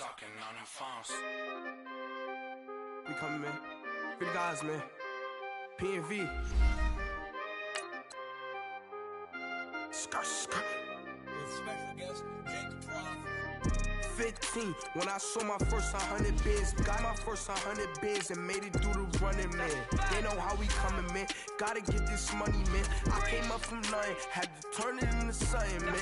talking on them phones. We coming, man. Free the guys, man. P&V. Skirt, skirt. Special guest, Jacob Roth. 15, when I saw my first 100 bids. Got my first 100 bids and made it through the running, man. They know how we coming, man. Gotta get this money, man. I came up from nothing, had to turn it into something, man.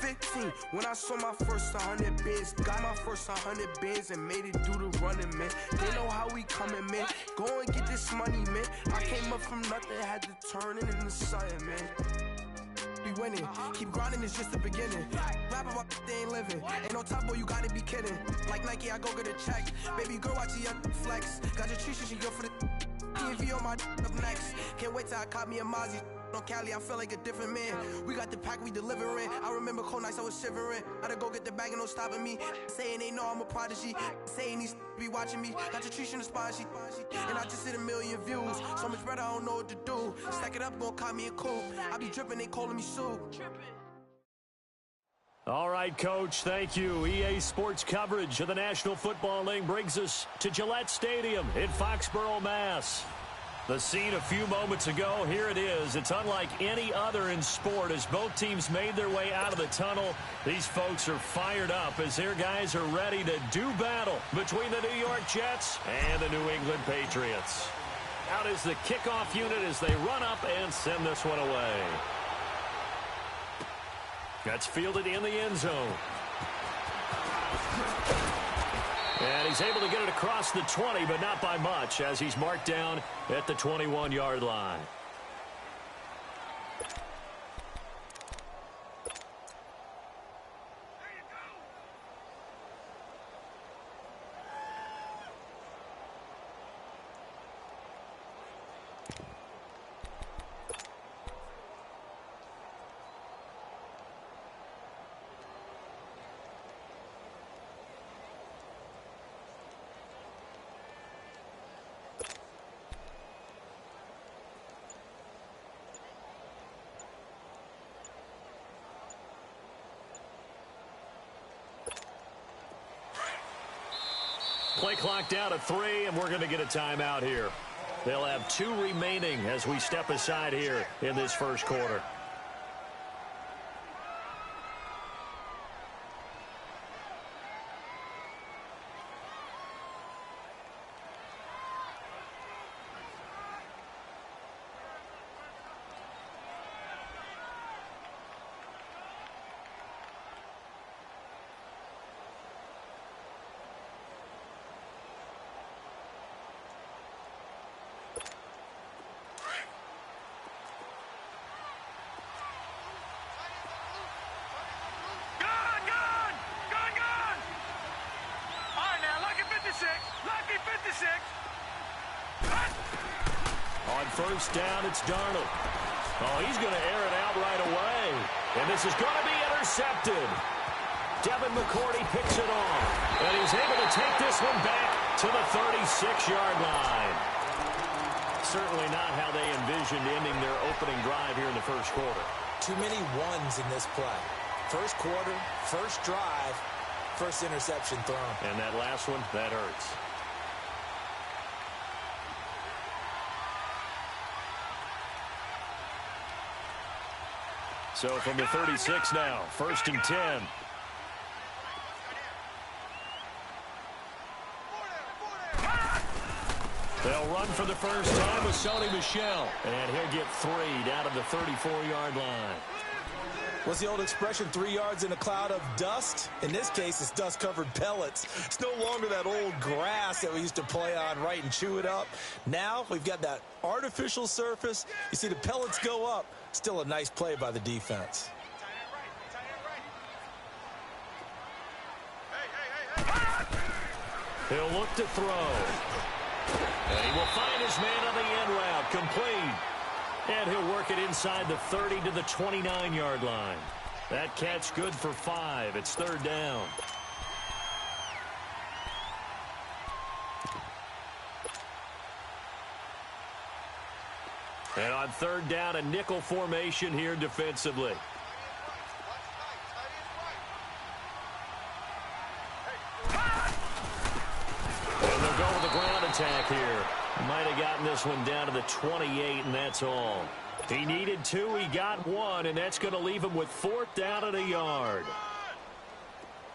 15, when I saw my first 100 bids. Got my first 100 bids and made it through the running, man. They know how we coming, man. Go and get this money, man. I came up from nothing, had to turn it into something, man. Be winning, keep grinding, it's just the beginning. Rapping about they ain't living. Ain't no top boy, you gotta be kidding. Like Nike, I go get a check. Baby girl, watch your flex. Got your Trisha, she go for the PV on my up next. Can't wait till I caught me a Mozzie. On Cali, I feel like a different man. We got the pack, we delivering. I remember cold nights, I was shivering. Gotta go get the bag and no stopping me. Saying they know I'm a prodigy. Saying these be watching me. Got your Trisha in the spot, she. And I just hit 1 million views. So much better, I don't know what to do. Stack it up, gon' call me a coupe. I be dripping, they calling me Sue. All right, Coach, thank you. EA Sports coverage of the National Football League brings us to Gillette Stadium in Foxborough, Mass. The scene a few moments ago, here it is. It's unlike any other in sport as both teams made their way out of the tunnel. These folks are fired up as their guys are ready to do battle between the New York Jets and the New England Patriots. Out is the kickoff unit as they run up and send this one away. That's fielded in the end zone. And he's able to get it across the 20, but not by much, as he's marked down at the 21-yard line. Play clock down to 3, and we're going to get a timeout here. They'll have 2 remaining as we step aside here in this first quarter. On first down, it's Darnold. Oh, he's going to air it out right away. And this is going to be intercepted. Devin McCourty picks it off. And he's able to take this one back to the 36-yard line. Certainly not how they envisioned ending their opening drive here in the first quarter. Too many ones in this play. First quarter, first drive, first interception thrown. And that last one, that hurts. So from the 36 now, 1st and 10. They'll run for the first time with Sony Michel. And he'll get 3 down to the 34-yard line. What's the old expression, 3 yards in a cloud of dust? In this case, it's dust-covered pellets. It's no longer that old grass that we used to play on, right, and chew it up. Now we've got that artificial surface. You see the pellets go up. Still a nice play by the defense. He'll look to throw. And he will find his man on the end route, complete. And he'll work it inside the 30 to the 29-yard line. That catch good for 5. It's 3rd down. And on 3rd down, a nickel formation here defensively. attack here. Might have gotten this one down to the 28, and that's all. He needed 2, he got 1, and that's going to leave him with 4th down at a yard.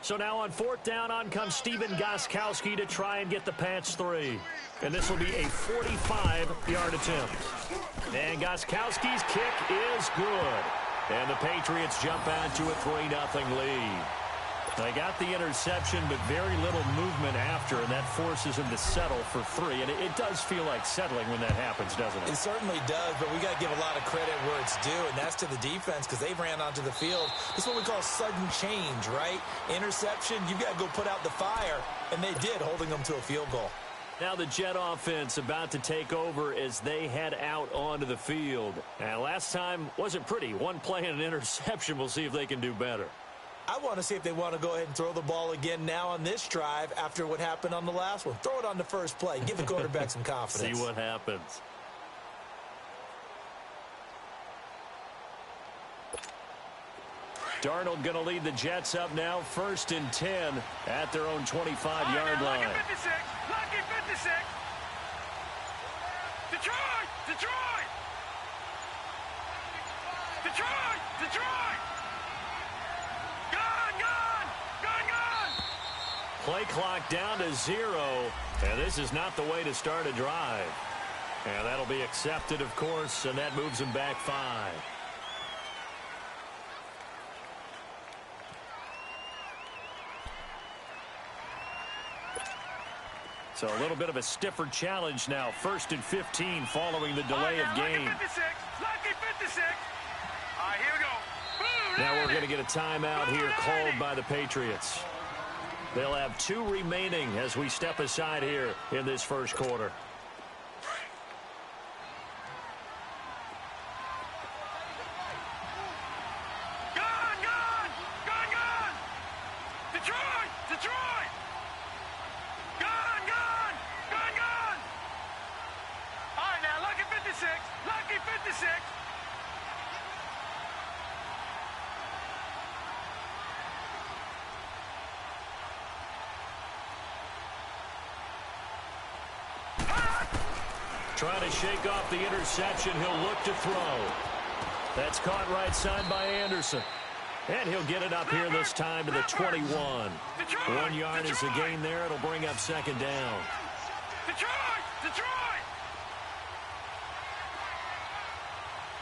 So now on 4th down, on comes Steven Gostkowski to try and get the Pats 3. And this will be a 45-yard attempt. And Gostkowski's kick is good. And the Patriots jump out to a 3-0 lead. They got the interception, but very little movement after, and that forces him to settle for 3. And it does feel like settling when that happens, doesn't it? It certainly does, but we got to give a lot of credit where it's due, and that's to the defense because they ran onto the field. This is what we call sudden change, right? Interception, you got to go put out the fire, and they did, holding them to a field goal. Now the Jet offense about to take over as they head out onto the field. And last time wasn't pretty. One play and an interception. We'll see if they can do better. I want to see if they want to go ahead and throw the ball again now on this drive after what happened on the last one. Throw it on the first play. Give the quarterback some confidence. See what happens. Darnold going to lead the Jets up now, 1st and 10 at their own 25-yard line. Lucky 56. Lucky 56. Detroit! Detroit! Detroit! Detroit! Gone! Gone! Gone! Gone! Play clock down to 0, and this is not the way to start a drive. And that'll be accepted, of course, and that moves them back 5. So a little bit of a stiffer challenge now. 1st and 15 following the delay of game. Lucky 56. Lucky 56. All right, here we go. Boom, now we're going to get a timeout here called by the Patriots. They'll have 2 remaining as we step aside here in this first quarter. Gone! Gone! Gone! Gone! Detroit! Detroit! Gone! Gone! Gone! Gone! All right, now, lucky 56. Lucky 56. Trying to shake off the interception. He'll look to throw. That's caught right side by Anderson. And he'll get it up here this time to the 21. 1 yard is the gain there. It'll bring up 2nd down. Detroit! Detroit!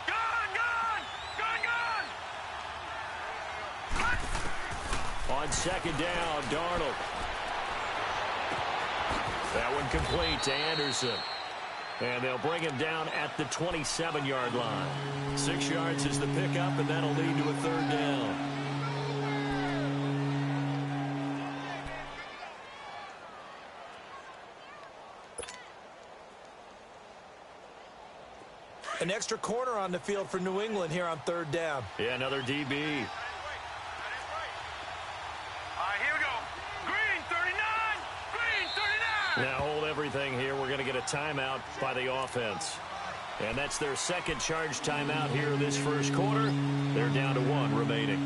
Gone! Gone! Gone! Gone! On 2nd down, Darnold. That one complete to Anderson. And they'll bring him down at the 27-yard line. 6 yards is the pickup, and that'll lead to a 3rd down. An extra corner on the field for New England here on 3rd down. Yeah, another DB. Now hold everything here. We're going to get a timeout by the offense. And that's their 2nd charge timeout here this first quarter. They're down to 1 remaining.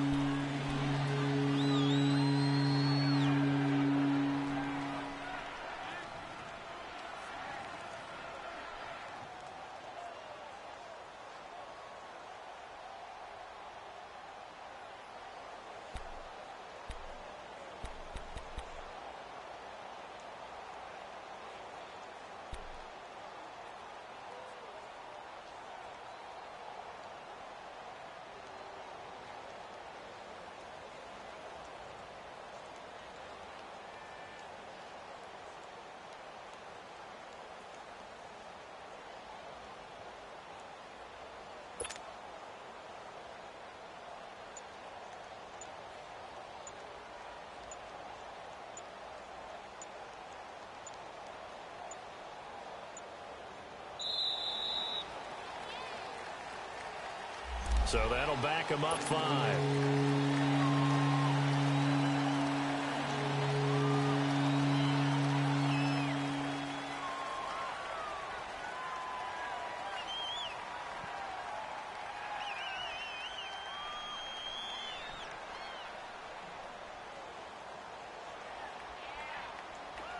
So that'll back him up 5.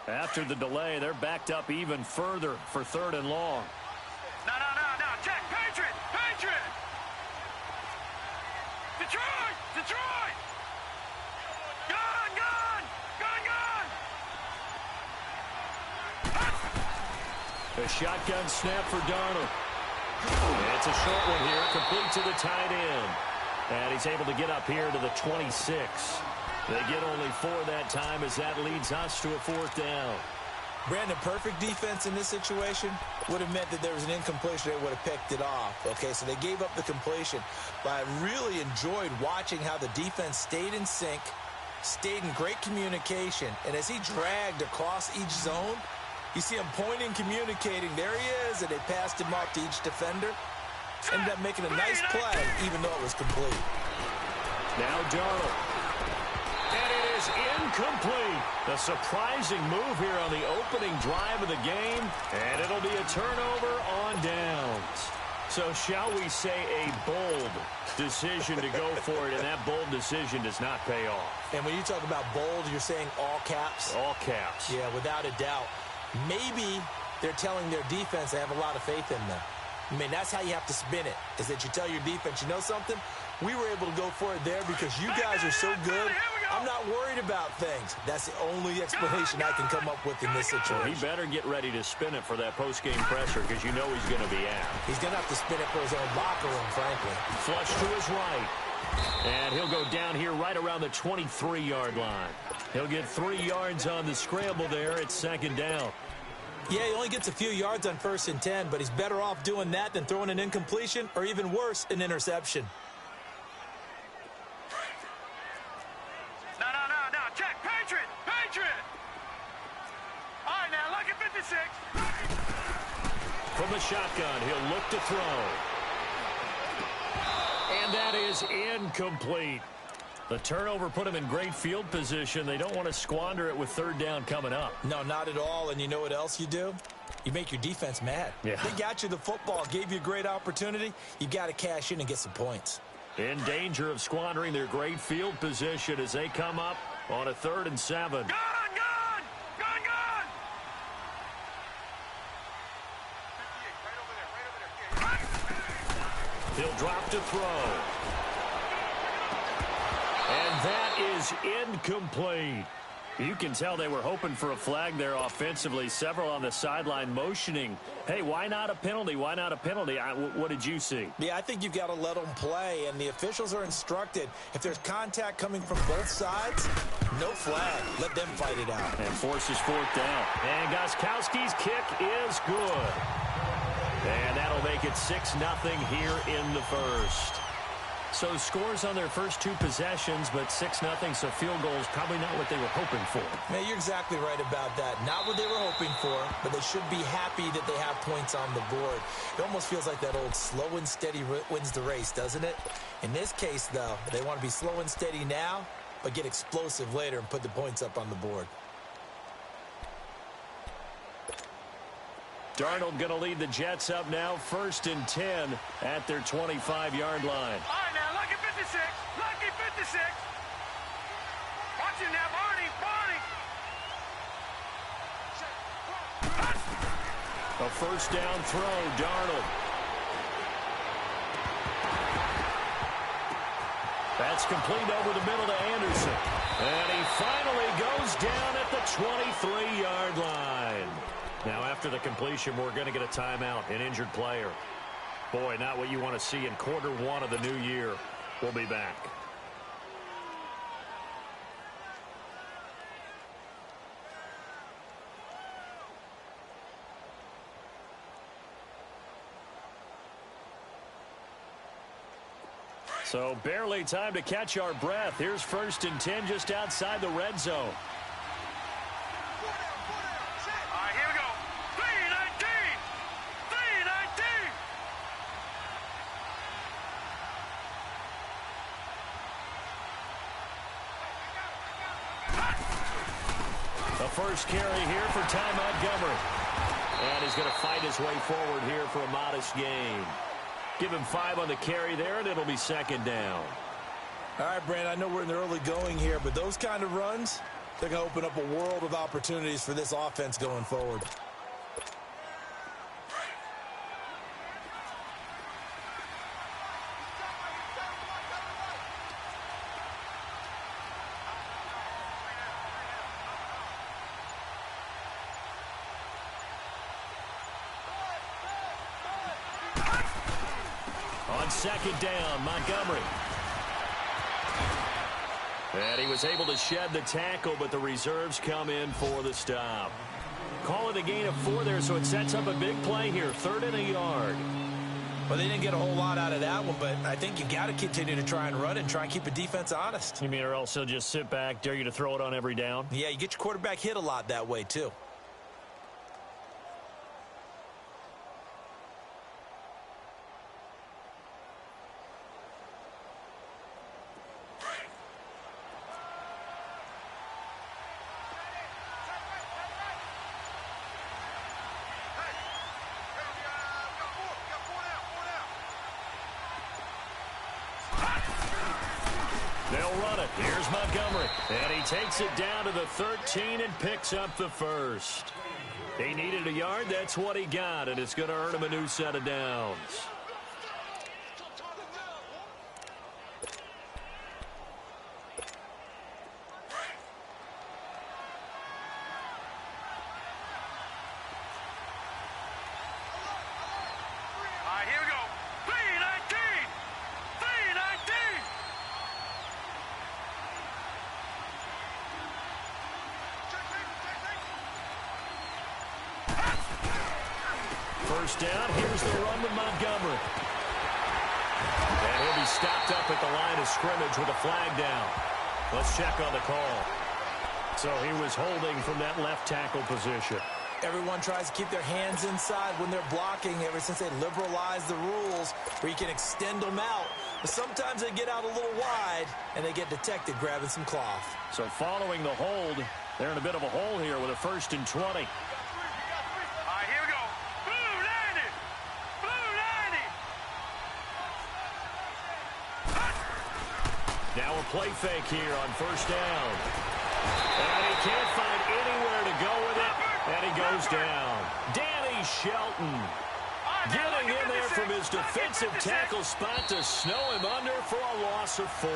After the delay, they're backed up even further for 3rd and long. No. Check. Patriot. Detroit. Gun. A shotgun snap for Darnold. It's a short one here, complete to the tight end. And he's able to get up here to the 26. They get only 4 that time as that leads us to a 4th down. Brandon, perfect defense in this situation would have meant that there was an incompletion. They would have picked it off. Okay, so they gave up the completion. But I really enjoyed watching how the defense stayed in sync, stayed in great communication. And as he dragged across each zone, you see him pointing, communicating. There he is, and they passed him off to each defender. Ended up making a nice play, even though it was complete. Now Darnold. And it is incomplete. A surprising move here on the opening drive of the game. And it'll be a turnover on downs. So shall we say a bold decision to go for it, and that bold decision does not pay off. And when you talk about bold, you're saying all caps? All caps. Yeah, without a doubt. Maybe they're telling their defense they have a lot of faith in them. I mean, that's how you have to spin it, is that you tell your defense, you know something? We were able to go for it there because you guys are so good. I'm not worried about things. That's the only explanation I can come up with in this situation. Well, he better get ready to spin it for that post-game pressure because you know he's going to be out. He's going to have to spin it for his own locker room, frankly. Flush to his right. And he'll go down here right around the 23-yard line. He'll get 3 yards on the scramble there. It's 2nd down. Yeah, he only gets a few yards on 1st and 10, but he's better off doing that than throwing an incompletion or even worse, an interception. No. Check. Patriot. All right, now, look at 56. From the shotgun, he'll look to throw. And that is incomplete. The turnover put him in great field position. They don't want to squander it with 3rd down coming up. No, not at all. And you know what else you do? You make your defense mad. Yeah. They got you the football, gave you a great opportunity. You got to cash in and get some points. In danger of squandering their great field position as they come up on a 3rd and 7. Gun. He'll drop to throw. And that is incomplete. You can tell they were hoping for a flag there offensively. Several on the sideline motioning, hey, why not a penalty? Why not a penalty? What did you see? Yeah, I think you've got to let them play, and the officials are instructed. If there's contact coming from both sides, no flag. Let them fight it out. And forces 4th down. And Gostkowski's kick is good. And that'll make it 6-0 here in the 1st. So scores on their first 2 possessions, but 6-0, so field goal is probably not what they were hoping for. Man, you're exactly right about that. Not what they were hoping for, but they should be happy that they have points on the board. It almost feels like that old slow and steady wins the race, doesn't it? In this case, though, they want to be slow and steady now, but get explosive later and put the points up on the board. Darnold going to lead the Jets up now, 1st and 10 at their 25-yard line. All right, now, look at 56. Lucky 56. Watch him now, Barney. A 1st down throw, Darnold. That's complete over the middle to Anderson. And he finally goes down at the 23-yard line. Now, after the completion, we're going to get a timeout, an injured player. Boy, not what you want to see in quarter 1 of the new year. We'll be back. So barely time to catch our breath. Here's 1st and 10 just outside the red zone. First carry here for Ty Montgomery. And he's going to fight his way forward here for a modest gain. Give him 5 on the carry there, and it'll be 2nd down. All right, Brand, I know we're in the early going here, but those kind of runs, They're going to open up a world of opportunities for this offense going forward. On second down, Montgomery. And he was able to shed the tackle, but the reserves come in for the stop. Call it a gain of 4 there, so it sets up a big play here. 3rd and a yard. Well, they didn't get a whole lot out of that one, but I think you got to continue to try and run and try and keep the defense honest. You mean or else he'll just sit back, dare you to throw it on every down? Yeah, you get your quarterback hit a lot that way, too. They'll run it. Here's Montgomery. And he takes it down to the 13 and picks up the first. He needed a yard. That's what he got, and it's going to earn him a new set of downs. All right, here we go. 319! 319! First down. Here's the run with Montgomery. And he'll be stopped up at the line of scrimmage with a flag down. Let's check on the call. So he was holding from that left tackle position. Everyone tries to keep their hands inside when they're blocking ever since they liberalized the rules where you can extend them out. But sometimes they get out a little wide and they get detected grabbing some cloth. So following the hold, they're in a bit of a hole here with a 1st and 20. All right, here we go. Blue 90! Blue 90! Now a play fake here on 1st down. And he can't find anywhere to go with it. And he goes down. Danny Shelton getting in there from his defensive tackle spot to snow him under for a loss of 4.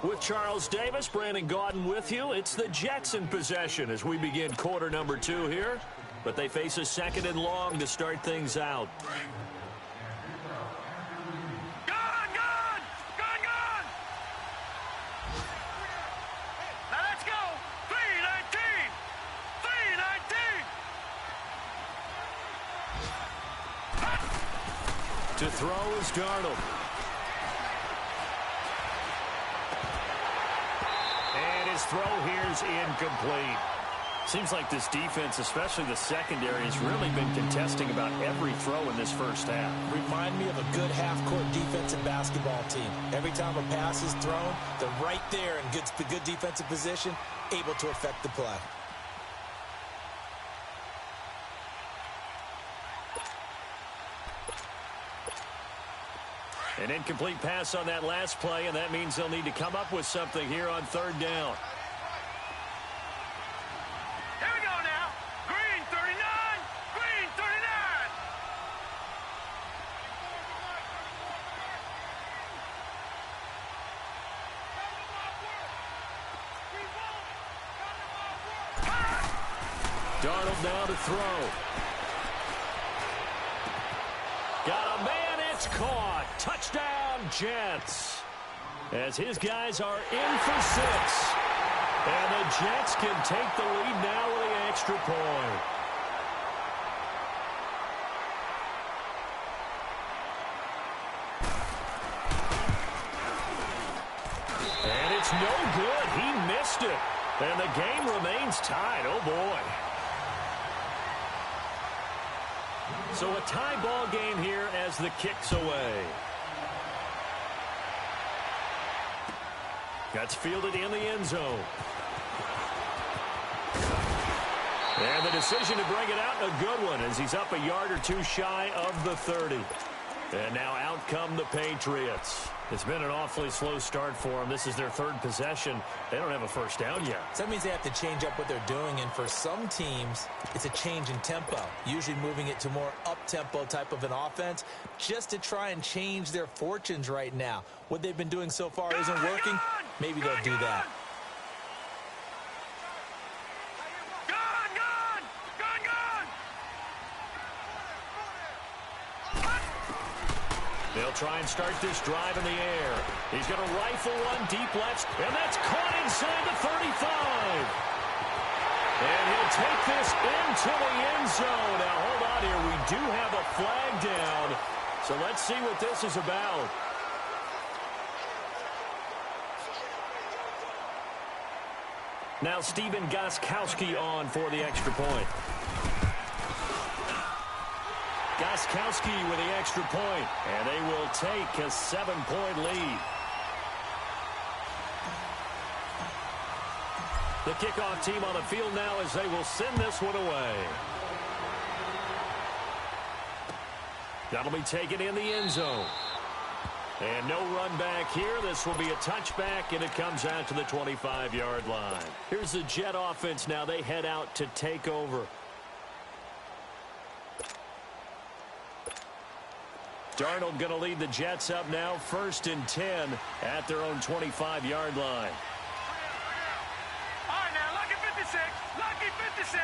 With Charles Davis, Brandon Gaudin with you. It's the Jets in possession as we begin quarter number 2 here. But they face a 2nd and long to start things out. Gone! Gone! Gone! Gone! Now let's go! 319! 319! To throw is Darnold. And his throw here's incomplete. Seems like this defense, especially the secondary, has really been contesting about every throw in this first half. Remind me of a good half-court defensive basketball team. Every time a pass is thrown, they're right there in good defensive position, able to affect the play. An incomplete pass on that last play, and that means they'll need to come up with something here on 3rd down. Here we go now. Green 39! Green 39! Darnold now to throw. Got a man, it's caught. Touchdown, Jets. As his guys are in for 6. And the Jets can take the lead now with the extra point. And it's no good. He missed it. And the game remains tied. Oh, boy. So a tie ball game here as the kick's away. That's fielded in the end zone. And the decision to bring it out, a good one, as he's up a yard or 2 shy of the 30. And now out come the Patriots. It's been an awfully slow start for them. This is their third possession. They don't have a first down yet. So that means they have to change up what they're doing, and for some teams, it's a change in tempo, usually moving it to more up-tempo type of an offense just to try and change their fortunes right now. What they've been doing so far isn't working. Maybe they'll do that. They'll try and start this drive in the air. He's going to rifle one deep left, and that's caught inside the 35. And he'll take this into the end zone. Now, hold on here. We do have a flag down, so let's see what this is about. Now Stephen Gostkowski on for the extra point. Gostkowski with the extra point, and they will take a 7-point lead. The kickoff team on the field now as they will send this one away. That'll be taken in the end zone. And no run back here. This will be a touchback, and it comes out to the 25-yard line. Here's the Jet offense now. They head out to take over. Darnold going to lead the Jets up now, 1st and 10 at their own 25-yard line. All right, now, lucky 56. Lucky 56.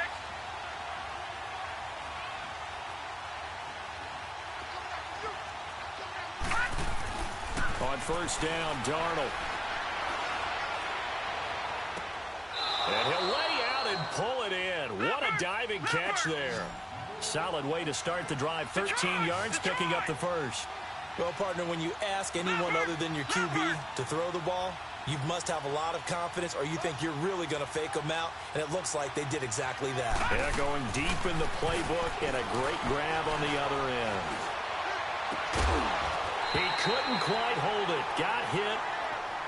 On 1st down, Darnold. And he'll lay out and pull it in. What a diving catch there. Solid way to start the drive. 13 yards, picking up the first. Well, partner, when you ask anyone other than your QB to throw the ball, you must have a lot of confidence, or you think you're really going to fake them out, and it looks like they did exactly that. Yeah, going deep in the playbook, and a great grab on the other end. He couldn't quite hold it. Got hit.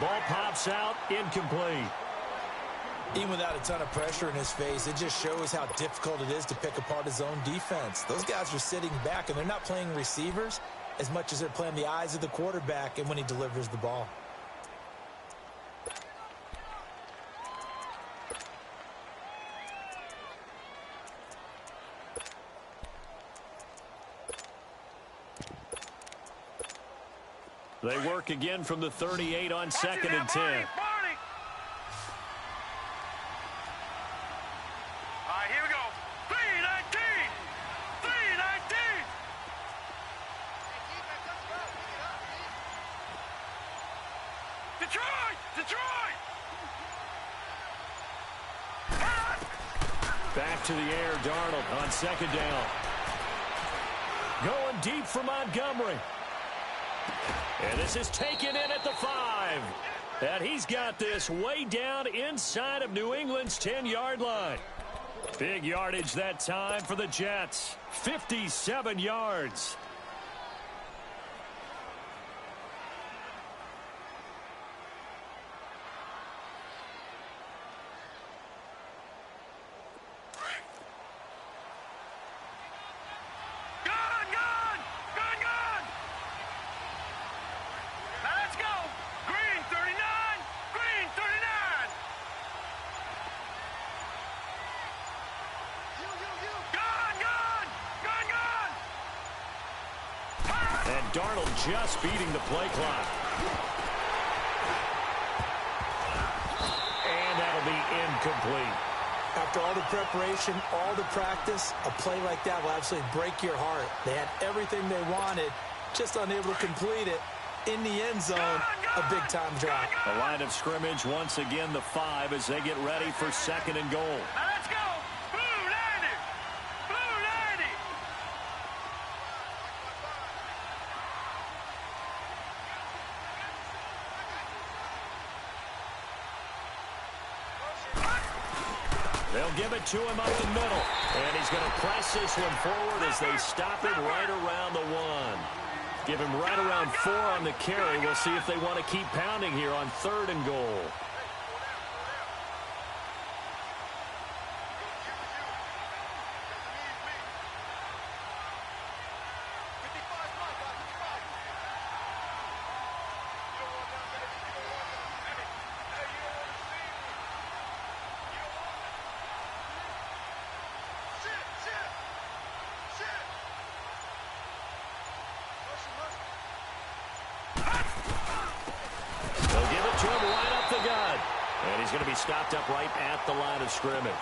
Ball pops out, incomplete. Even without a ton of pressure in his face, it just shows how difficult it is to pick apart his own defense. Those guys are sitting back, and they're not playing receivers as much as they're playing the eyes of the quarterback and when he delivers the ball. They work again from the 38 on 2nd and 10. Back to the air, Darnold on 2nd down. Going deep for Montgomery. And this is taken in at the 5. And he's got this way down inside of New England's 10-yard line. Big yardage that time for the Jets. 57 yards. Darnold just beating the play clock. And that'll be incomplete. After all the preparation, all the practice, a play like that will absolutely break your heart. They had everything they wanted, just unable to complete it. In the end zone, a big-time drop. The line of scrimmage, once again, the 5 as they get ready for 2nd and goal. Let's go. Blue 90. Blue 90. They'll give it to him up the middle. And he's going to press this one forward as they stop it right around the 1. Give him right around 4 on the carry. We'll see if they want to keep pounding here on 3rd and goal. he's going to be stopped up right at the line of scrimmage.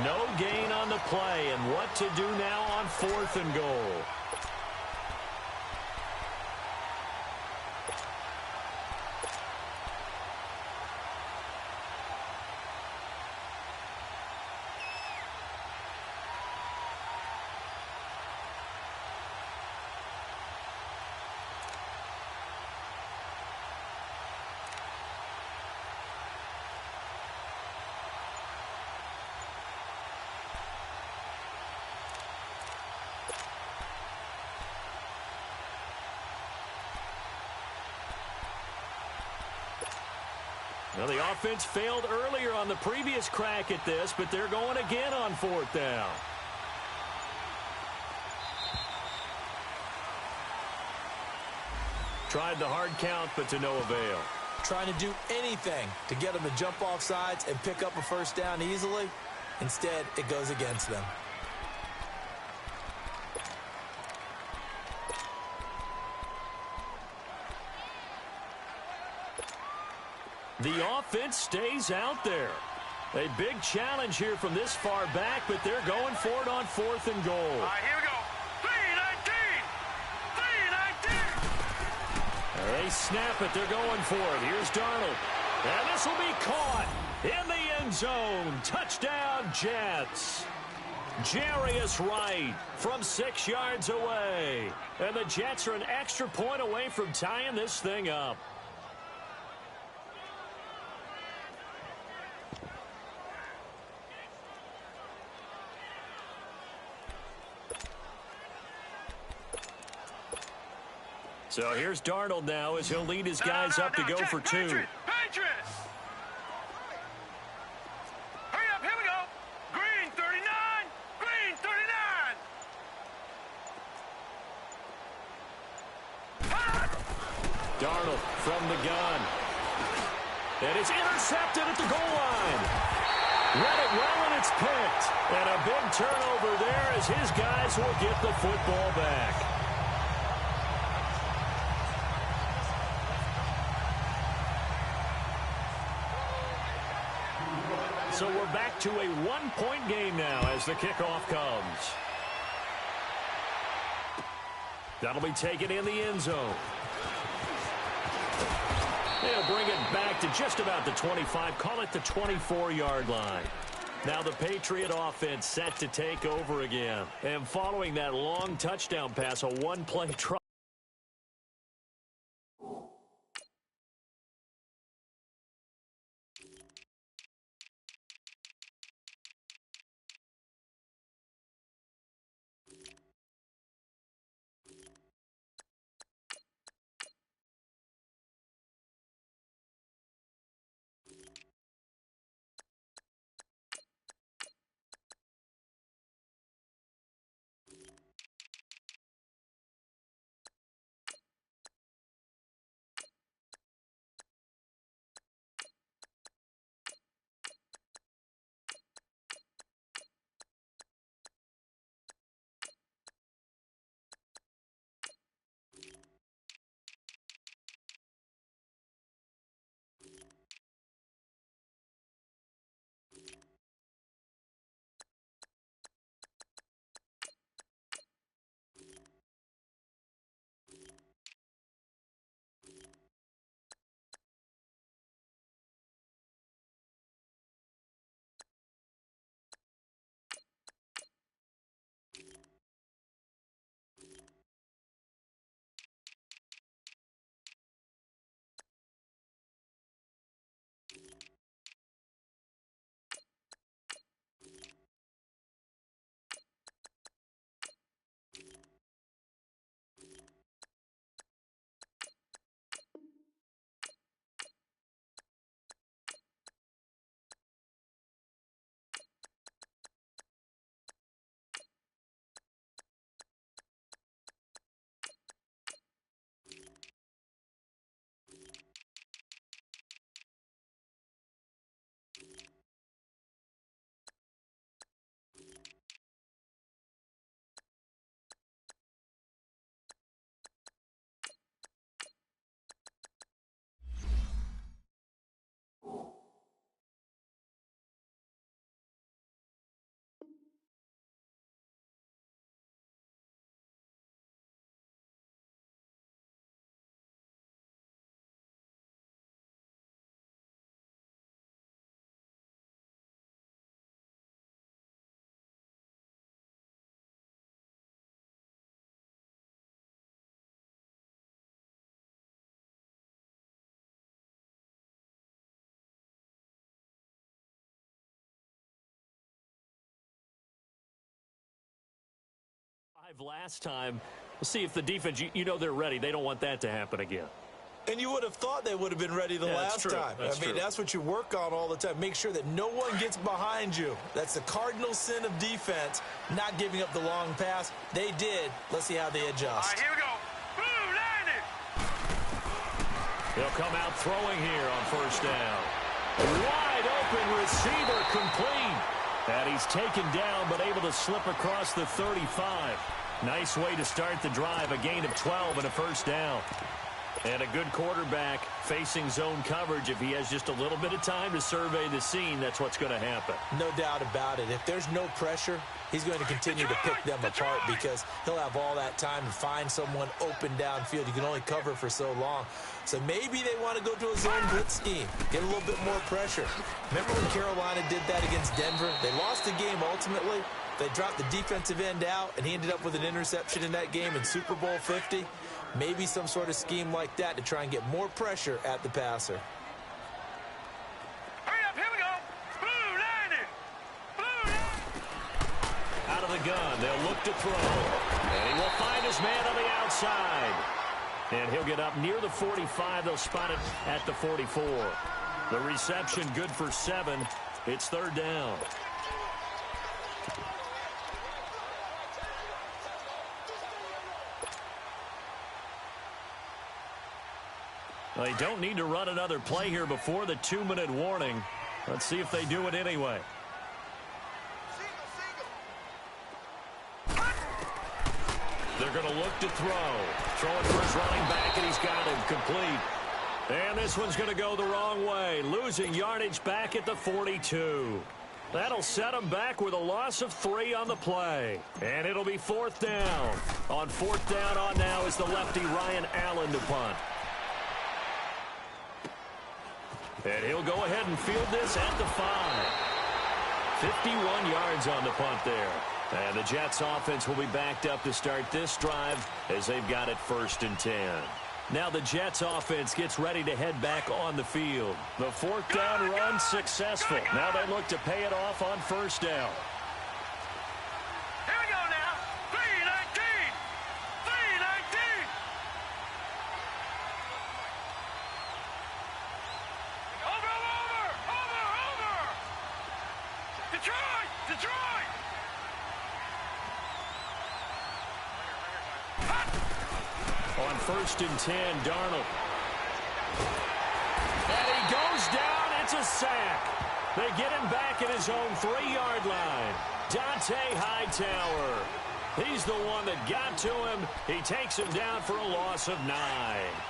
No gain on the play, and what to do now on 4th and goal. Well, the offense failed earlier on the previous crack at this, but they're going again on 4th down. Tried the hard count, but to no avail. Trying to do anything to get them to jump off sides and pick up a first down easily. Instead, it goes against them. The offense stays out there. A big challenge here from this far back, but they're going for it on 4th and goal. All right, here we go. 3-19. 3-19. They snap it. They're going for it. Here's Darnold. And this will be caught in the end zone. Touchdown, Jets. Jarius Wright from 6 yards away. And the Jets are an extra point away from tying this thing up. So here's Darnold now as he'll lead his guys up to go for 2. Patriots! Hurry up, here we go. Green 39. Green 39. Darnold from the gun. And it's intercepted at the goal line. Read it well, and it's picked. And a big turnover there as his guys will get the football back. So we're back to a 1-point game now as the kickoff comes. That'll be taken in the end zone. They'll bring it back to just about the 25, call it the 24-yard line. Now the Patriot offense set to take over again. And following that long touchdown pass, a one-play try. Last time, we'll see if the defense, you know they're ready. They don't want that to happen again. And you would have thought they would have been ready the last time. That's what you work on all the time. Make sure that no one gets behind you. That's the cardinal sin of defense, not giving up the long pass. They did. Let's see how they adjust. All right, here we go. Boom, landed. He'll come out throwing here on first down. Wide open receiver complete. And he's taken down but able to slip across the 35. Nice way to start the drive. A gain of 12 and a first down. And a good quarterback facing zone coverage. If he has just a little bit of time to survey the scene, that's what's going to happen. No doubt about it. If there's no pressure, he's going to continue to pick them apart because he'll have all that time to find someone open downfield. You can only cover for so long. So maybe they want to go to a zone blitz scheme, get a little bit more pressure. Remember when Carolina did that against Denver? They lost the game ultimately. They dropped the defensive end out, and he ended up with an interception in that game in Super Bowl 50. Maybe some sort of scheme like that to try and get more pressure at the passer. Hurry up, here we go. Blue landed. Blue landed. Out of the gun, they'll look to throw. And he will find his man on the outside. And he'll get up near the 45. They'll spot it at the 44. The reception good for 7. It's third down. Well, they don't need to run another play here before the 2-minute warning. Let's see if they do it anyway. They're going to look to throw. Throwing for his running back, and he's got him complete. And this one's going to go the wrong way. Losing yardage back at the 42. That'll set him back with a loss of 3 on the play. And it'll be fourth down. On fourth down on now is the lefty Ryan Allen to punt. And he'll go ahead and field this at the 5. 51 yards on the punt there. And the Jets offense will be backed up to start this drive as they've got it 1st and 10. Now the Jets offense gets ready to head back on the field. The fourth down run successful. Now they look to pay it off on first down. Here we go now. 319. 319. Over. Detroit. On 1st and 10, Darnold. And he goes down. It's a sack. They get him back at his own 3-yard line. Dante Hightower. He's the one that got to him. He takes him down for a loss of 9.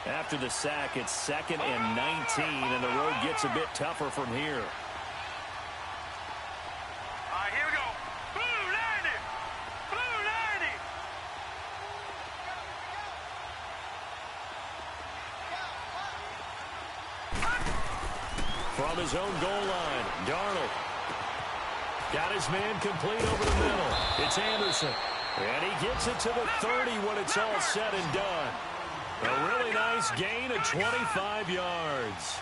After the sack, it's 2nd and 19, and the road gets a bit tougher from here. All right, here we go. Blue landed. Blue landed. From his own goal line, Darnold. Got his man complete over the middle. It's Anderson. And he gets it to the 30 when it's all said and done. A really nice gain of 25 yards.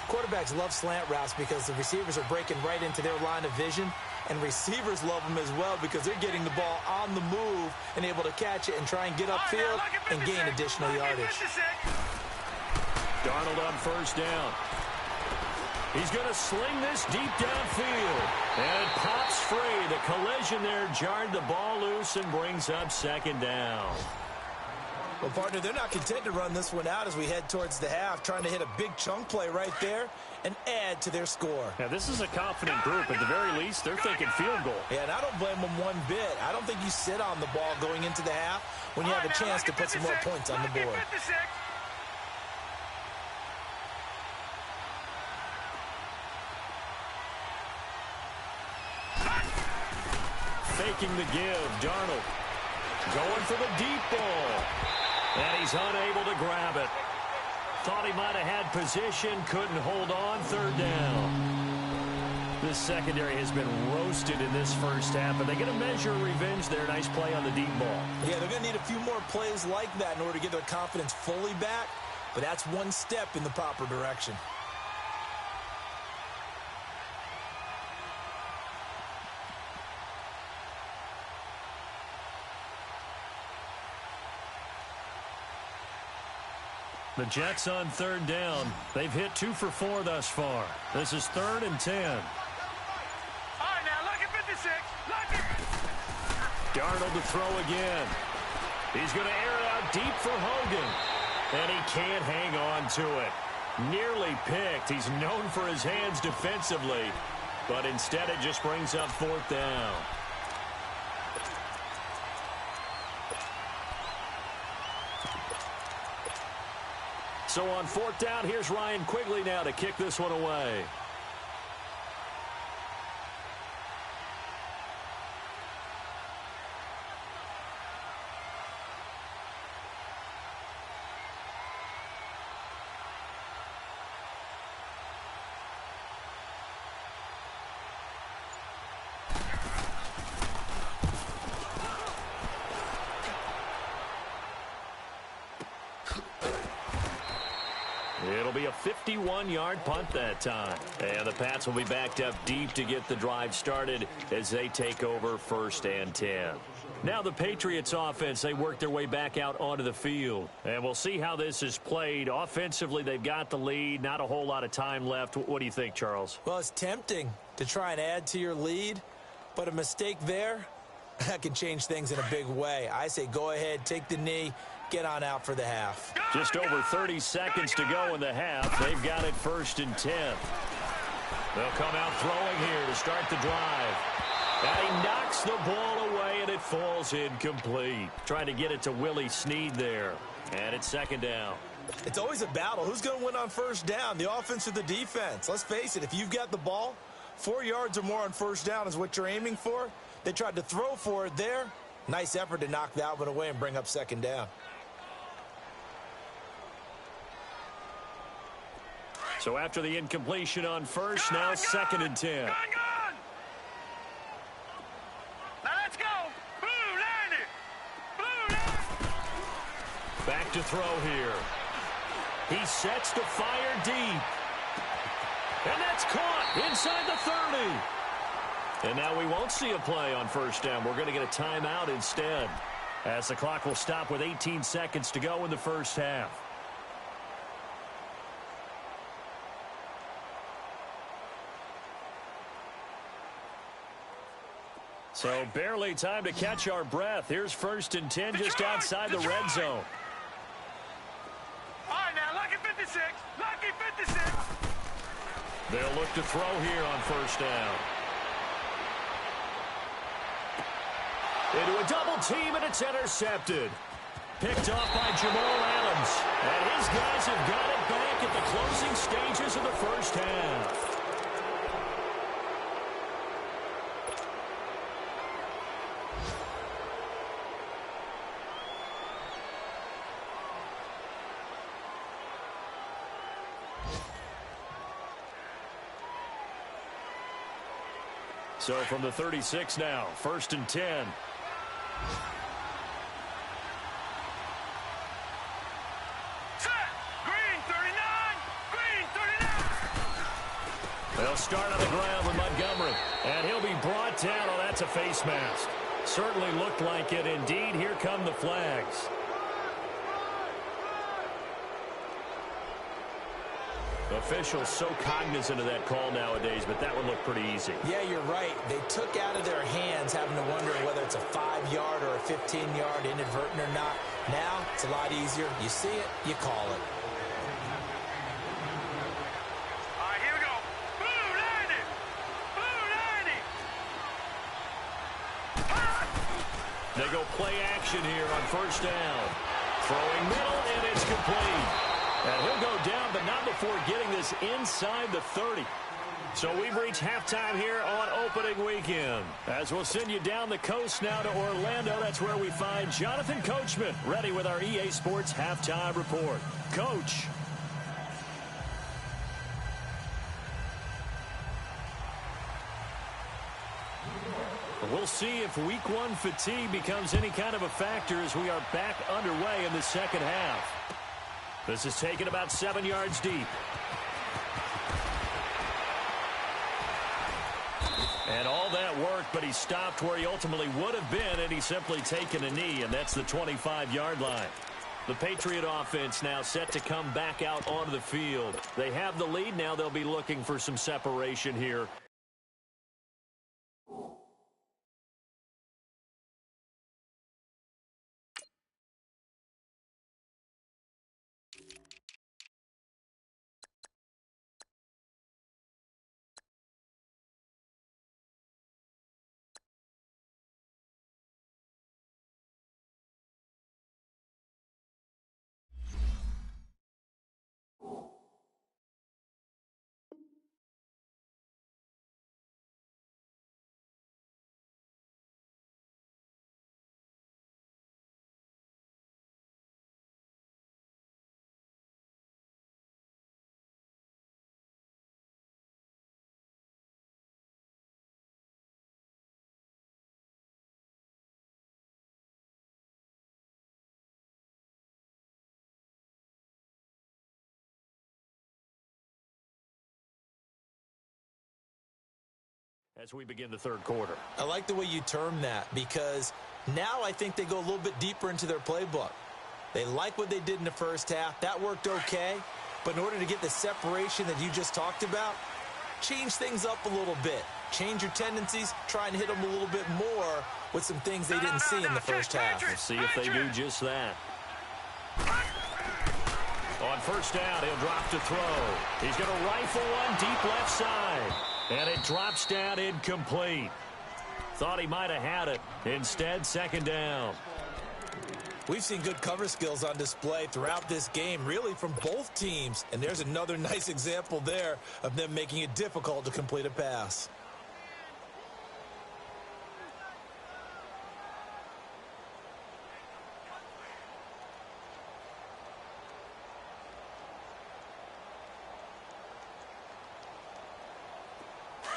Quarterbacks love slant routes because the receivers are breaking right into their line of vision. And receivers love them as well because they're getting the ball on the move and able to catch it and try and get upfield and gain additional yardage. Darnold on first down. He's going to sling this deep downfield. And it pops free. The collision there jarred the ball loose and brings up 2nd down. Well, partner, they're not content to run this one out as we head towards the half, trying to hit a big chunk play right there and add to their score. Now, this is a confident group. At the very least, they're thinking field goal. Yeah, and I don't blame them one bit. I don't think you sit on the ball going into the half when you have a chance to put some more points on the board. Faking the give, Darnold. Going for the deep ball. And he's unable to grab it. Thought he might have had position, couldn't hold on, 3rd down. This secondary has been roasted in this first half, but they get a measure of revenge there. Nice play on the deep ball. Yeah, they're going to need a few more plays like that in order to get their confidence fully back, but that's one step in the proper direction. The Jets on third down. They've hit 2 for 4 thus far. This is 3rd and 10. All right, now, lucky 56. Lucky. Darnold to throw again. He's going to air it out deep for Hogan. And he can't hang on to it. Nearly picked. He's known for his hands defensively. But instead it just brings up 4th down. So on 4th down, here's Ryan Quigley now to kick this one away. It'll be a 51-yard punt that time. And the Pats will be backed up deep to get the drive started as they take over 1st and 10. Now the Patriots offense, they work their way back out onto the field. And we'll see how this is played. Offensively, they've got the lead. Not a whole lot of time left. What do you think, Charles? Well, it's tempting to try and add to your lead, but a mistake there, that can change things in a big way. I say go ahead, take the knee, get on out for the half. Just over 30 seconds to go in the half. They've got it 1st and 10. They'll come out throwing here to start the drive. And he knocks the ball away, and it falls incomplete. Trying to get it to Willie Snead there. And it's 2nd down. It's always a battle. Who's going to win on 1st down, the offense or the defense? Let's face it, if you've got the ball, 4 yards or more on 1st down is what you're aiming for. They tried to throw for it there. Nice effort to knock that one away and bring up 2nd down. So after the incompletion on 1st, now 2nd and 10. Gun! Now let's go. Blue, land it. Blue, land. Back to throw here. He sets to fire deep. And that's caught inside the 30. And now we won't see a play on 1st down. We're going to get a timeout instead, as the clock will stop with 18 seconds to go in the 1st half. So barely time to catch our breath. Here's 1st and 10 just outside the red zone. All right, now, lucky 56. Lucky 56. They'll look to throw here on 1st down. Into a double team, and it's intercepted. Picked off by Jamal Adams. And his guys have got it back at the closing stages of the 1st half. So from the 36 now, 1st and 10. Set. Green 39. Green 39. They'll start on the ground with Montgomery. And he'll be brought down. Oh, that's a face mask. Certainly looked like it. Indeed, here come the flags. Officials so cognizant of that call nowadays, but that one looked pretty easy. Yeah, you're right. They took out of their hands having to wonder whether it's a 5-yard or a 15-yard inadvertent or not. Now, it's a lot easier. You see it, you call it. All right, here we go. Blue, land it. Blue, land it. They go play action here on 1st down. Throwing middle, and it's complete. And he'll go down, but not before getting this inside the 30. So we've reached halftime here on opening weekend. As we'll send you down the coast now to Orlando, that's where we find Jonathan Coachman ready with our EA Sports halftime report. Coach. We'll see if week 1 fatigue becomes any kind of a factor as we are back underway in the 2nd half. This is taken about 7 yards deep. And all that worked, but he stopped where he ultimately would have been, and he's simply taken a knee, and that's the 25-yard line. The Patriot offense now set to come back out onto the field. They have the lead. Now they'll be looking for some separation here. As we begin the third quarter. I like the way you term that, because now I think they go a little bit deeper into their playbook. They like what they did in the first half. That worked okay. But in order to get the separation that you just talked about, change things up a little bit. Change your tendencies. Try and hit them a little bit more with some things they didn't see in the first half. Let's see if they do just that. On first down, he'll drop to throw. He's going to rifle one deep left side. And it drops down incomplete. Thought he might have had it. Instead, second down. We've seen good cover skills on display throughout this game, really from both teams. And there's another nice example there of them making it difficult to complete a pass.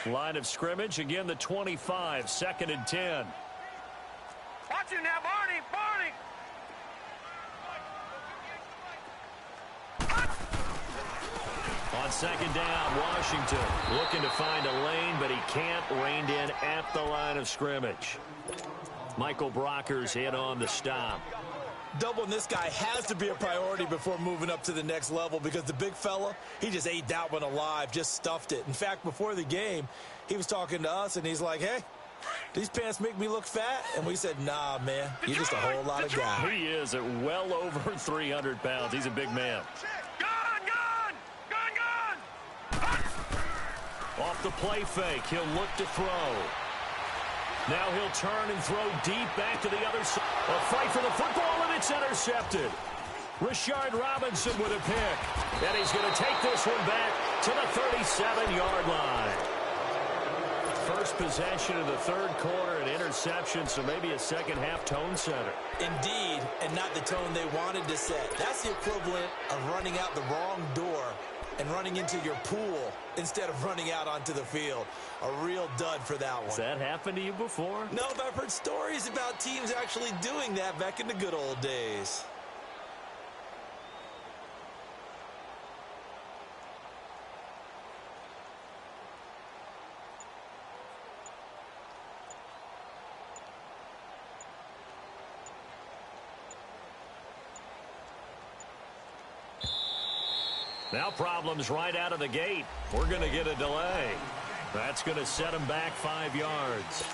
Line of scrimmage, again the 25, second and 10. Watch him now, Barney, Barney. On second down, Washington looking to find a lane, but he can't. Reined in at the line of scrimmage. Michael Brockers in on the stop. Doubling this guy has to be a priority before moving up to the next level, because the big fella, he just ate that one alive, just stuffed it. In fact, before the game, he was talking to us, and he's like, hey, these pants make me look fat? And we said, nah, man, you're just a whole lot of guy. He is at well over 300 pounds. He's a big man. Off the play fake, he'll look to throw. Now he'll turn and throw deep back to the other side. A fight for the football, and it's intercepted. Rashard Robinson with a pick. And he's going to take this one back to the 37-yard line. First possession of the third quarter, an interception, so maybe a second-half tone setter. Indeed, and not the tone they wanted to set. That's the equivalent of running out the wrong door and running into your pool instead of running out onto the field. A real dud for that one. Has that happened to you before? No, but I've heard stories about teams actually doing that back in the good old days. Now problems right out of the gate. We're going to get a delay. That's going to set him back 5 yards.